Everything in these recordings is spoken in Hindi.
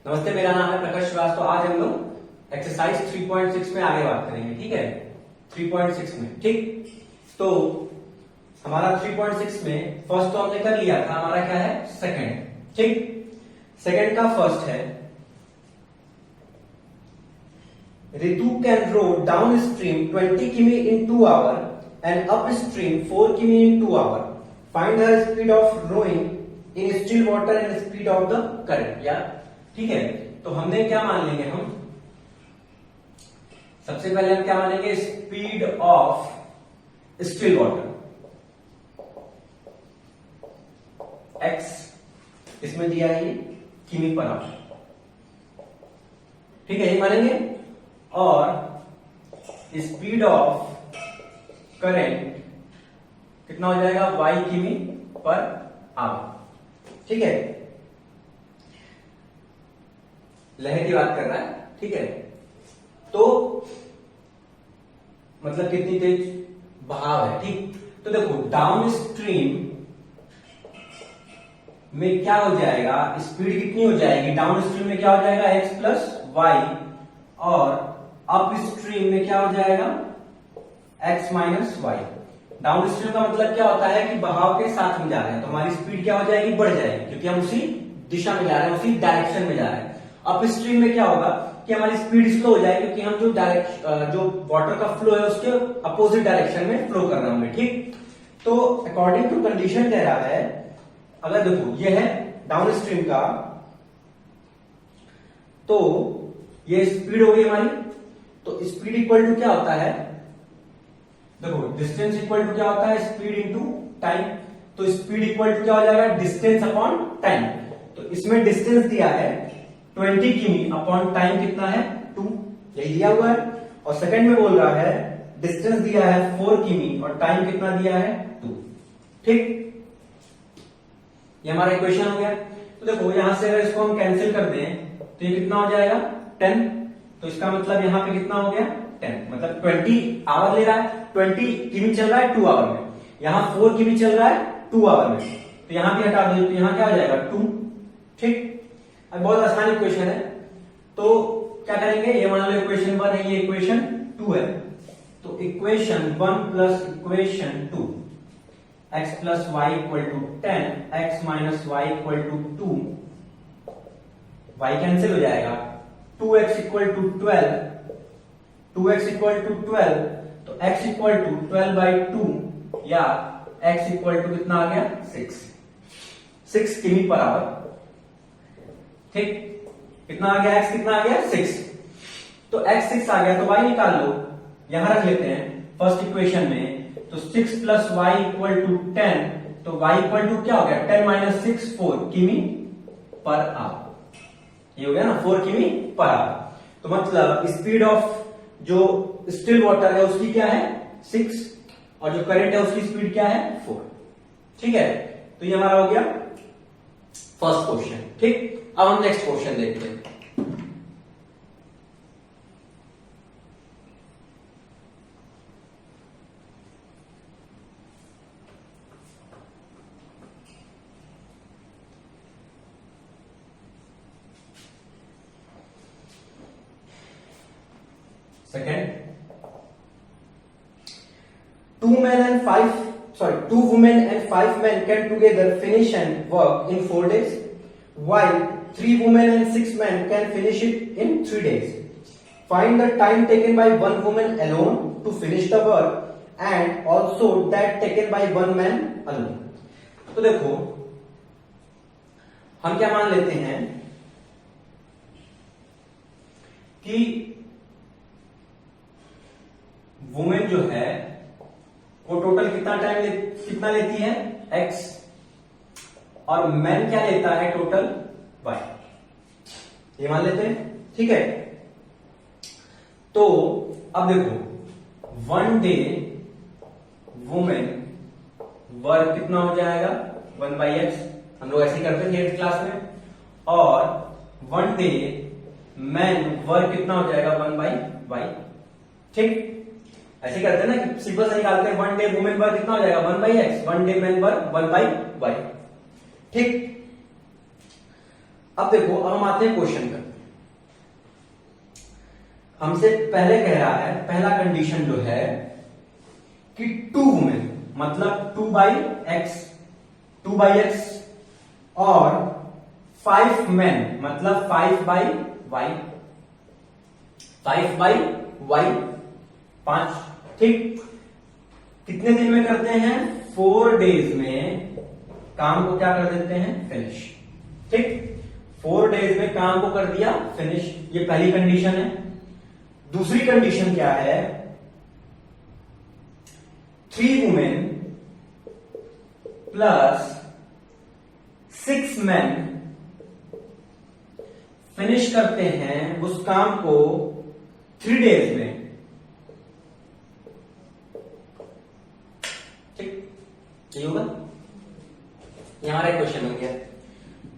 नमस्ते, मेरा नाम है प्रकाश श्रीवास्तव। आज हम लोग एक्सरसाइज 3.6 में आगे बात करेंगे। ठीक है, 3.6 में। ठीक, तो हमारा 3.6 में फर्स्ट तो हमने कर लिया था, हमारा क्या है सेकंड। ठीक, सेकंड का फर्स्ट है Ritu can row downstream 20 किमी in 2 hour and upstream 4 किमी in 2 hour. Find the speed of rowing in still water and speed of the current. या ठीक है, तो हमने क्या मान लेंगे, हम सबसे पहले हम क्या मानेंगे, speed of still water x इसमें दिया है ये किमी पर आवर। ठीक है, ये मानेंगे। और स्पीड ऑफ करंट कितना हो जाएगा, y किमी पर आवर। ठीक है, लहर की बात कर रहा है। ठीक है, तो मतलब कितनी तेज बहाव है। ठीक, तो देखो डाउन स्ट्रीम में क्या हो जाएगा, स्पीड कितनी हो जाएगी, डाउन स्ट्रीम में क्या हो जाएगा x प्लस वाई, और अप स्ट्रीम में क्या हो जाएगा x minus y. Downstream का मतलब क्या होता है कि बहाव के साथ में जा रहे हैं, तो हमारी स्पीड क्या हो जाएगी, बढ़ जाएगी, क्योंकि हम उसी दिशा में जा रहे हैं, उसी डायरेक्शन में जा रहे हैं। अप स्ट्रीम में क्या होगा कि हमारी स्पीड स्लो हो जाएगी, क्योंकि हम जो वाटर का फ्लो है उसके अपोजिट डायरेक्शन में फ्लो कर रहे होंगे। ठीक, तो अकॉर्डिंग टू कंडीशन कह रहा है, अगर देखो ये है डाउन स्ट्रीम का, तो ये स्पीड हो गई हमारी, तो स्पीड इक्वल टू क्या होता है, देखो डिस्टेंस इक्वल टू क्या होता है, स्पीड इंटू टाइम। तो स्पीड इक्वल टू क्या हो जाएगा, डिस्टेंस अपॉन टाइम। तो इसमें डिस्टेंस दिया है 20 किमी अपॉन टाइम कितना है 2, यही दिया हुआ है। और सेकंड में बोल रहा है डिस्टेंस दिया है 4 किमी और टाइम कितना दिया है 2। ठीक, ये हमारा इक्वेशन हो गया। तो देखो यहां से अगर इसको हम कैंसिल कर दें तो ये कितना हो जाएगा 10। तो इसका मतलब यहां पे कितना हो गया 10, मतलब 20 आवर ले रहा है, 20 किमी चल रहा है 2 आवर में, यहां 4 किमी चल रहा है 2 आवर में, तो यहां भी हटा दो, तो यहां क्या हो जाएगा 2। ठीक, अब बहुत आसान इक्वेशन है, तो क्या करेंगे, ये मान लो इक्वेशन 1 है, ये इक्वेशन 2 है, तो equation 1 plus equation 2, x plus y equal to 10, x minus y equal to 2, y cancel हो जाएगा, 2x equal to 12, 2x equal to 12, तो x इक्वल टू 12/2 या x इक्वल टू कितना आ गया 6 किमी पर आवर। ठीक, कितना आ गया, x कितना आ गया 6, तो x 6 आ गया, तो y निकाल लो, यहां रख लेते हैं फर्स्ट इक्वेशन में, तो 6 प्लस वाई इक्वल टू 10, तो y इक्वल टू क्या हो गया 10 माइनस 6 4 किमी पर आवर। ये हो गया ना 4 किमी पर आवर। तो मतलब स्पीड ऑफ जो स्टिल वाटर है उसकी क्या है 6, और जो करंट है उसकी स्पीड क्या है 4। ठीक है, तो ये हमारा हो गया फर्स्ट क्वेश्चन। ठीक, अब हम नेक्स्ट क्वेश्चन देखते हैं। Second, 2 women and 5 men can together finish and work in 4 days, while 3 women and 6 men can finish it in 3 days. Find the time taken by 1 woman alone to finish the work and also that taken by 1 man alone. तो देखो हम क्या मान लेते हैं कि वुमेन जो है वो टोटल कितना लेती है x, और मैन क्या लेता है टोटल y, ये मान लेते हैं। ठीक है, तो अब देखो 1 डे वुमेन वर्क कितना हो जाएगा 1/x, हम लोग ऐसे ही करते थे 8th क्लास में, और 1 डे मैन वर्क कितना हो जाएगा 1/y। ठीक, ऐसे करते हैं ना कि सिंपल से निकालते हैं, 1 डे वुमेन वर्क कितना हो जाएगा 1/x, 1 day man work 1/y। ठीक, अब देखो, अब हम आते हैं क्वेश्चन पर। हमसे पहले कह रहा है, पहला कंडीशन जो है कि 2 वुमेन मतलब 2/x और 5 मेन मतलब 5/y 5, ठीक। कितने दिन में करते हैं? 4 डेज में काम को क्या कर देते हैं? फिनिश, ठीक। 4 डेज में काम को कर दिया फिनिश, ये पहली कंडीशन है। दूसरी कंडीशन क्या है? 3 वुमेन प्लस 6 मेन फिनिश करते हैं उस काम को 3 डेज में, ठीक। ये होगा, ये हमारा एक क्वेश्चन बन गया।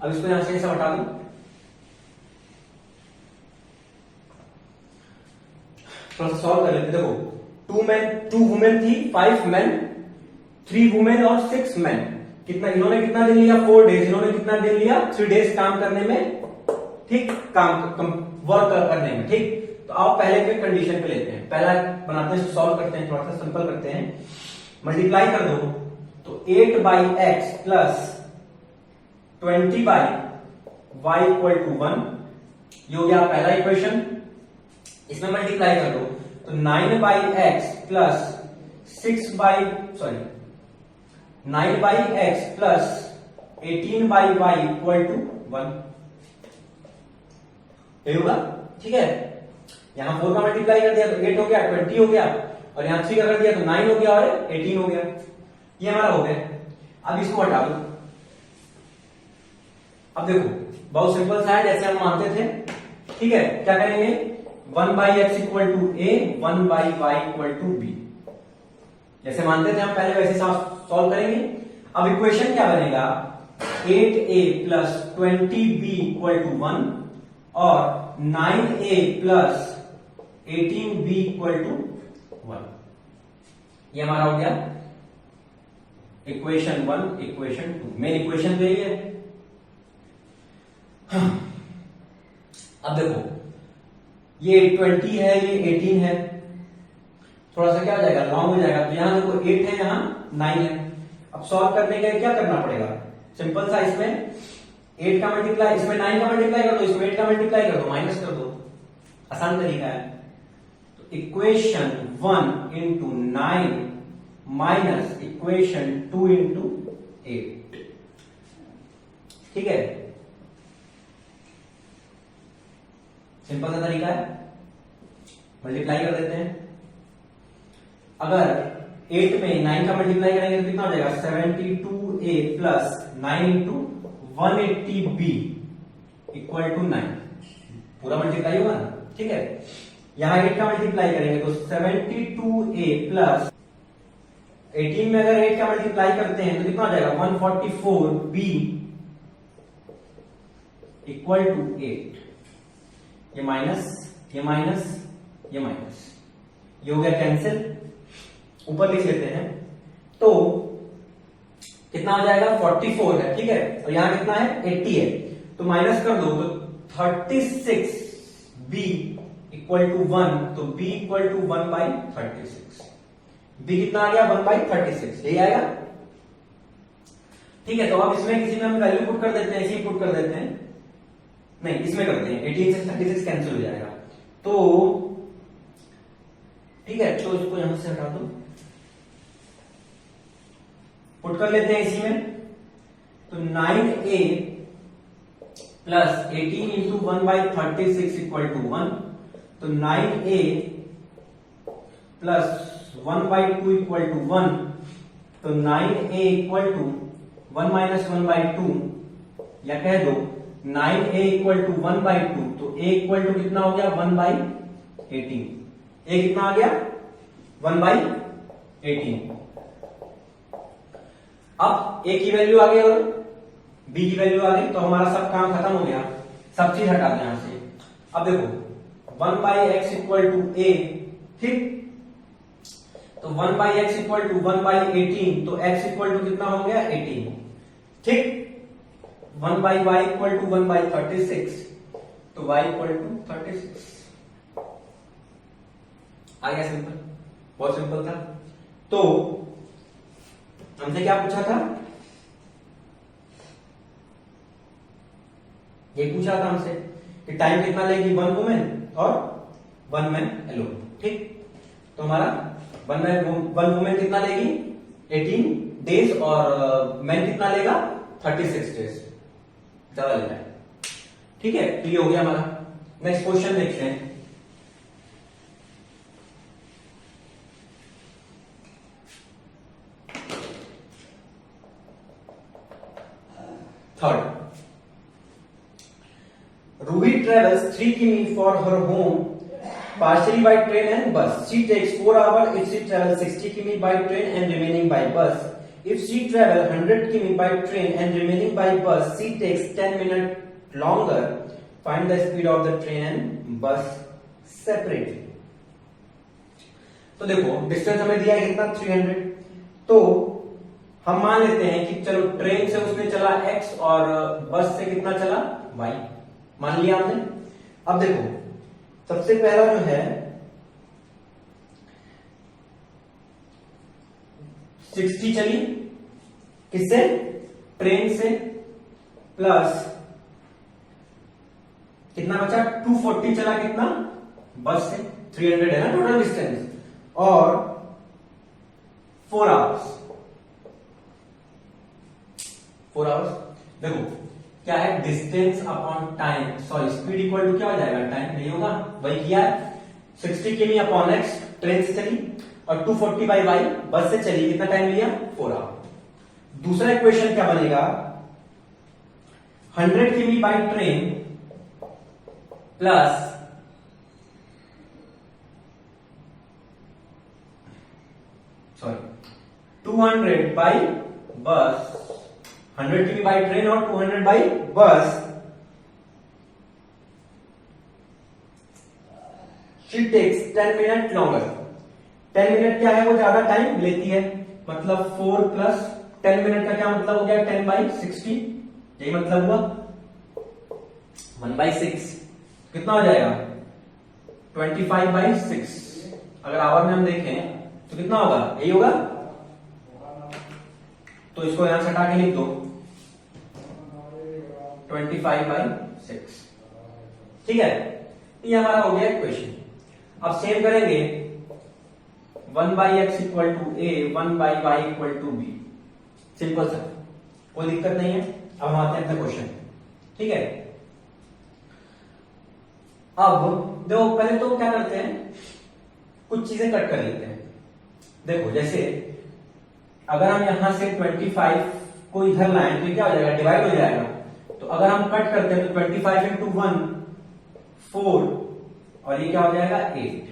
अब इसको यहां से ऐसा हटा दूं, थोड़ा सा सॉल्व कर लेते। देखो, 2 वुमेन थी, 5 मेन, 3 वुमेन और 6 मेन। कितना इन्होंने कितना दिन लिया? 4 डेज। इन्होंने कितना दिन लिया? 3 डेज काम करने में, ठीक, वर्क करने में, ठीक। तो आप पहले के कंडीशन पे लेते हैं, पहला बनाते हैं, सॉल्व करते हैं, थोड़ा सा सिंपल करते हैं। मल्टीप्लाई कर दो तो 8/x plus 20/y equal to 1, ये हो गया पहला इक्वेशन। इसमें मल्टीप्लाई कर दो तो 9/x plus 9/x plus 18/y equal to 1, ये होगा, ठीक है। यहां 4 का मल्टीप्लाई कर दिया तो 8 हो गया, 20 हो गया, और यहां 3 का कर दिया तो 9 हो गया और 18 हो गया। ये हमारा हो गया। अब इसको हटा दो। अब देखो, बहुत सिंपल सा है, जैसे हम मानते थे, ठीक है। क्या करेंगे? 1/x equal to a, 1/y equal to b, जैसे मानते थे हम पहले वैसे सॉल्व करेंगे। अब इक्वेशन क्या बनेगा? 8a plus 20b equal to 1 और 9a plus 18b equal to 1, ये हमारा हो गया इक्वेशन 1, इक्वेशन 2। मेन इक्वेशन तो यही है। अब देखो, ये 20 है, ये 18 है, थोड़ा सा क्या हो जाएगा? लॉन्ग हो जाएगा। तो यहां देखो 8 है, यहां 9 है। अब सॉल्व करने के लिए क्या करना पड़ेगा? सिंपल सा, इसमें 8 का मल्टीप्लाई, इसमें 9 का मल्टीप्लाई कर दो, इसमें 8 का मल्टीप्लाई कर दो, माइनस कर दो, आसान तरीका है। तो equation 1 into 9 minus equation 2 into 8, ठीक है। सिंपल सा तरीका है, मल्टीप्लाई कर देते हैं। अगर 8 में 9 का मल्टीप्लाई करेंगे तो कितना हो जाएगा? 72a plus 9 into 180b equal to 9, पूरा मल्टीप्लाई होगा ना, ठीक है। यहां 8 का मल्टीप्लाई करेंगे तो 72a प्लस 18 में अगर 8 का मल्टीप्लाई करते हैं तो कितना हो जाएगा? 144b equal to 8। ये माइनस, ये माइनस, ये माइनस, ये हो गया कैंसिल, ऊपर लिख लेते हैं। तो कितना हो जाएगा? 44 है, ठीक है, और यहां कितना है? 80 है, तो माइनस कर दो तो 36b इक्वल टू 1, तो b इक्वल टू 1/36। b कितना आ गया? 1/36, यही आएगा, ठीक है। तो अब इसमें किसी में हम वैल्यू पुट कर देते हैं, इसी पुट कर देते हैं, नहीं इसमें करते हैं, 18 से 36 कैंसिल हो जाएगा, तो ठीक है। तो इसको यहां से हटा दो, पुट कर लेते हैं इसी में। तो 9a plus 18 into 1/36 equal to 1, तो 9a प्लस 1/2 इक्वल टू 1, तो 9a इक्वल टू 1 माइनस 1/2, या कह दो 9a इक्वल टू 1/2, तो a इक्वल टू कितना हो गया? 1/18। a कितना आ गया? 1/18। अब a की वैल्यू आ गई और b की वैल्यू आ गई, तो हमारा सब काम खत्म हो गया, सब चीज हटा दें यहां से। अब देखो 1/x इक्वल टू a, ठीक, तो 1/x इक्वल टू 1/18, तो x इक्वल टू कितना हो गया? 18, ठीक। 1/y इक्वल टू 1/36, तो y इक्वल टू 36 आ गया। सिंपल, बहुत सिंपल था। तो हमसे क्या पूछा था, ये पूछा था हमसे कि टाइम कितना लेगी वन वुमेन और वन मैन अलोन। ठीक, तो हमारा वन वुमेन कितना लेगी 18 डेज और मैन कितना लेगा 36 डेज, ज्यादा लेना है। ठीक है, तो ये हो गया हमारा। नेक्स्ट क्वेश्चन देखते हैं। Third, Ruby travels 3 km for her home partially by train and bus. She takes 4 hours if she travels 60 km by train and remaining by bus. If she travels 100 km by train and remaining by bus, she takes 10 minutes longer. Find the speed of the train and bus separately. तो देखो डिस्टेंस हमें दिया है कितना 300, तो हम मान लेते हैं कि चलो ट्रेन से उसने चला x और बस से कितना चला y, मान लिया हमने। अब देखो सबसे पहला जो है 60 चली किससे, ट्रेन से, प्लस कितना बचा 240 चला कितना बस से, 300 है ना टोटल डिस्टेंस, और 4 आवर्स। देखो क्या है, distance upon time, sorry speed equal to क्या हो जाएगा टाइम, नहीं होगा, वही किया है। 60 किमी अपॉन एक्स ट्रेन से चली और 240 बाई वाई बस से चली, कितना टाइम लिया 4 आवर। दूसरा इक्वेशन क्या बनेगा, 100 किमी by train plus sorry 200 by bus, 100 किमी बाई ट्रेन और 200 by bus, she takes 10 minute longer. 10 minute क्या है, वो ज्यादा टाइम लेती है, मतलब 4 प्लस 10 मिनट का क्या मतलब हो गया 10/60, यही मतलब हुआ 1/6, कितना हो जाएगा 25/6। अगर आवर में हम देखें तो कितना होगा, यही होगा, तो इसको यहां से हटा के लिख दो 25/6। ठीक है, ये हमारा हो गया इक्वेशन। अब सेम करेंगे 1/x equal to a, 1/y equal to b, simple सा, कोई दिक्कत नहीं है। अब हम आते हैं अपने क्वेश्चन। ठीक है, अब देखो पहले तो क्या करते हैं, कुछ चीजें कट कर लेते हैं। देखो जैसे अगर हम यहां से 25 को इधर लाएं तो क्या हो जाएगा, डिवाइड हो जाएगा। तो अगर हम कट करते हैं तो 25 इंटू 1 4 और ये क्या हो जाएगा 8।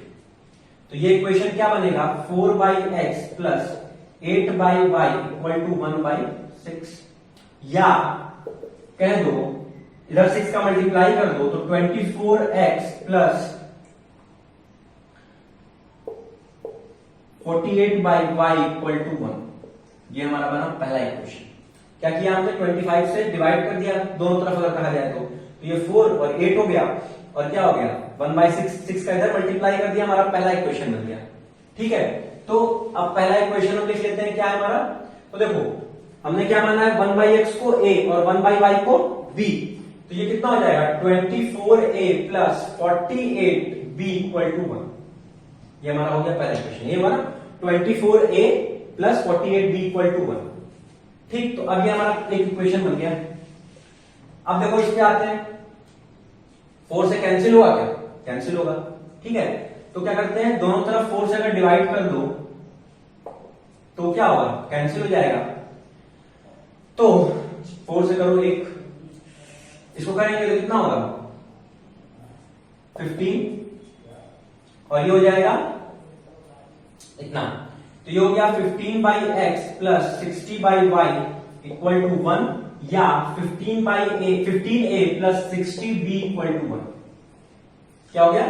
तो ये इक्वेशन क्या बनेगा 4/x plus 8/y equal to 1/6, या कह दो इधर 6 का मल्टीप्लाई कर दो तो 24x plus 48/y equal to 1। ये हमारा बना पहला इक्वेशन। क्या किया हमने 25 से डिवाइड कर दिया दोनों तरफ अगर कहा जाए तो ये 4 और 8 हो गया, और क्या हो गया 1/6, 6 का इधर मल्टीप्लाई कर दिया, हमारा पहला इक्वेशन बन गया। ठीक है, तो अब पहला इक्वेशन हम लिख लेते हैं, क्या है हमारा, तो देखो हमने क्या माना है 1/x को a और 1/y को b, तो ये कितना हो जाएगा 24a plus 48b equal to 1। ये हमारा हो गया पहला इक्वेशन, ये हमारा 24a plus 48b equal to 1। ठीक, तो अब ये हमारा एक इक्वेशन बन गया। अब देखो इस पे आते हैं, 4 से कैंसिल हुआ क्या, कैंसिल होगा। ठीक है, तो क्या करते हैं दोनों तरफ 4 से अगर डिवाइड कर दो तो क्या होगा, कैंसिल हो जाएगा। तो 4 से करो 1, इसको करेंगे तो कितना होगा 15, और ये हो जाएगा इतना, तो ये हो गया 15/x plus 60/y equal to 1, या 15a plus 60b equal to 1। क्या हो गया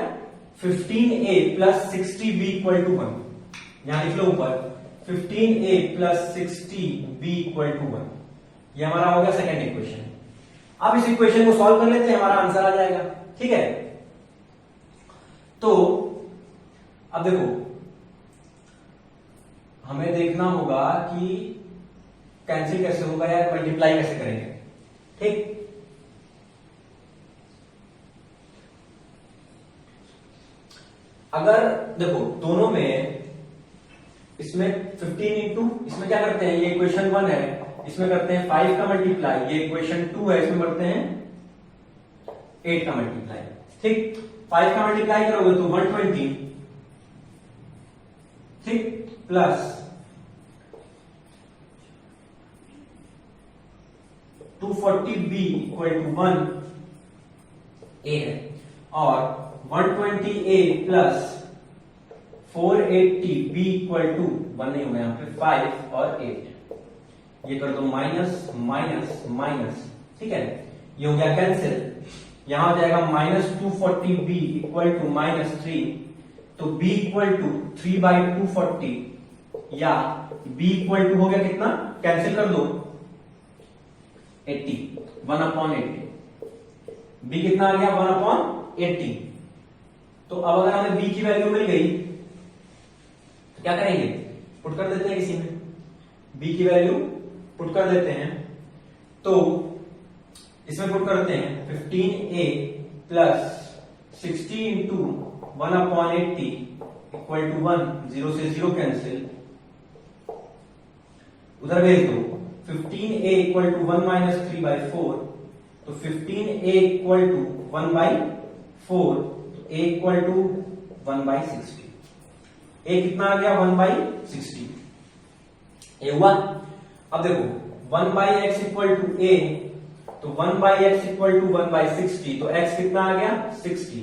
15a plus 60b equal to 1, यहां लिख लो ऊपर 15a plus 60b equal to 1। ये हमारा हो गया सेकेंड इक्वेशन। अब इस इक्वेशन को सॉल्व कर लेते हैं, हमारा आंसर आ जाएगा। ठीक है, तो अब देखो हमें देखना होगा कि कैंसिल कैसे होगा या मल्टीप्लाई कैसे करेंगे। ठीक, अगर देखो दोनों में, इसमें 15 इंटू, इसमें क्या करते हैं, ये इक्वेशन 1 है, इसमें करते हैं 5 का मल्टीप्लाई, ये इक्वेशन 2 है, इसमें करते हैं 8 का मल्टीप्लाई। ठीक, 5 का मल्टीप्लाई करोगे तो 120, ठीक, प्लस 240b इक्वल टू 1 ए है, और 120a plus 480b equal to 1 नहीं होगा यहां पे 5 और 8, ये कर दो माइनस माइनस माइनस। ठीक है, ये हो गया कैंसिल, यहां हो जाएगा minus 240b equal to minus 3, तो b इक्वल टू 3/240, या b इक्वल टू हो गया कितना, कैंसिल कर दो 80, 1/80, b कितना आ गया 1/80। तो अब अगर हमें b की वैल्यू मिल गई तो क्या करेंगे, पुट कर देते हैं किसी में, b की वैल्यू पुट कर देते हैं, तो इसमें पुट करते हैं 15a plus 60 into 1/80 equal to 1, 0 से 0 कैंसिल, उधर भेज दो 15a इक्वल टू 1 माइनस 3/4, तो 15a इक्वल टू 1/4, तो a इक्वल टू 1/60, a कितना आ गया 1/60, ये हुआ। अब देखो 1/x इक्वल टू a, तो 1/x इक्वल टू 1/60, तो x कितना आ गया 60,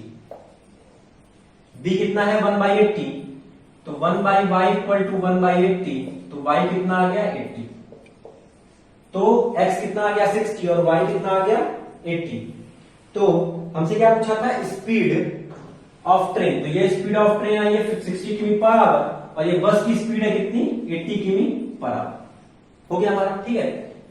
b कितना है 1/80, तो 1/y इक्वल टू 1/80, तो y कितना आ गया 80, तो x कितना आ गया 60 और y कितना आ गया 80। तो हमसे क्या पूछा था, स्पीड ऑफ ट्रेन, तो ये स्पीड ऑफ ट्रेन आई है 60 किमी पर आवर, और ये बस की स्पीड है कितनी 80 किमी पर आवर, हो गया हमारा। ठीक है,